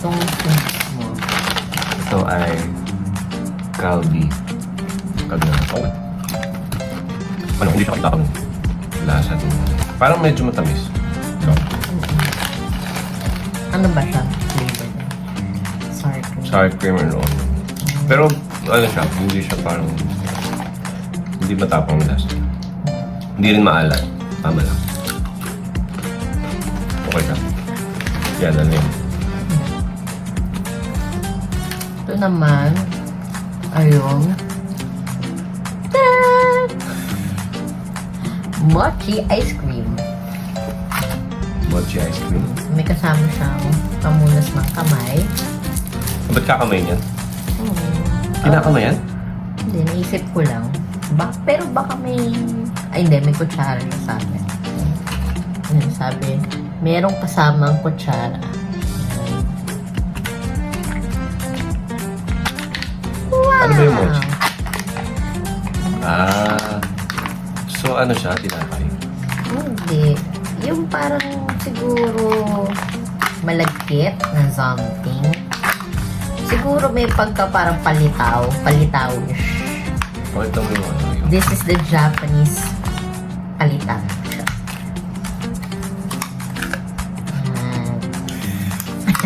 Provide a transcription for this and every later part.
Itong snacks mo. Ito ay Calbee. Calbee na ito. Ano, hindi siya kitapang lasa ito. Parang medyo matamis. So, Ano ba siya? Flavor niya? Sour cream. sour cream and roll. Pero, ano siya, hindi siya parang, hindi matapang na lasa. Hindi rin maalat. Tama lang. Okay siya. Yan, ano yun. Ito naman, ayun. Ta-da! Mochi ice cream. Mochi ice cream. May kasama siyang pamunas ng kamay. Ba't kakamay niyan? Hmm. Kinakamay yan? Hindi, naisip ko lang. Pero baka may... Ay, hindi. May kutsara na sa akin. Ayun, sabi, merong kasamang kutsara. Wow! Ano ba yung mochi? So ano siya? Tinapay? Hindi. Yung parang siguro malagkit na something. Siguro may pagka parang palitaw. Palitaw-ish. Pakita mo yung ano yun. This is the Japanese palitaw.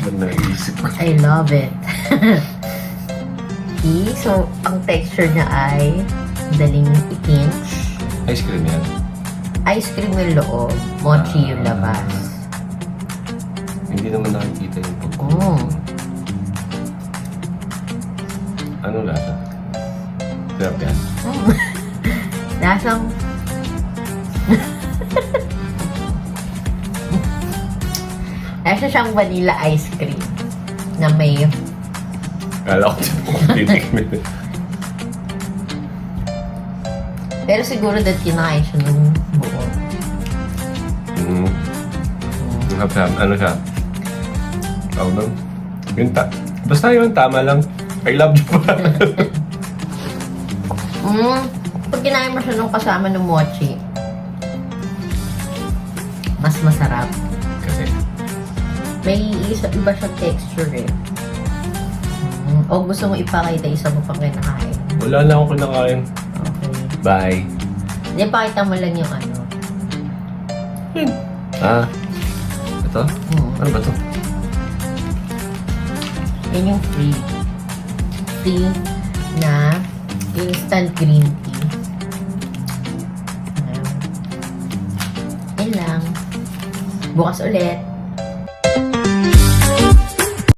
Ba't naisip ko? I love it. Okay, so ang texture niya ay daling i-pinch. Ice cream yan? Ice cream yung loob, mochi yung labas. Hindi naman nakikita yung pag... Oh. Ano lasa? Sarap yan? Lasang... Lasa siyang vanilla ice cream na may... Kala ko titikmin. Pero siguro dahil kinakain siya ng buo. Ano siya? Tawag doon? Basta yun, tama lang. I love you pa. Pag kinain mo siya nung kasama ng mochi, mas masarap. Kasi, May iba siyang texture eh. O gusto mo ipakita isa mo pang kinakain? wala na akong kinakain. Okay. Bye. Hindi, pakita mo lang yung ano. Yun. Ito? Ano ba ito? Yan yung free. Free na instant green tea. Ayan. Yan lang. Bukas ulit.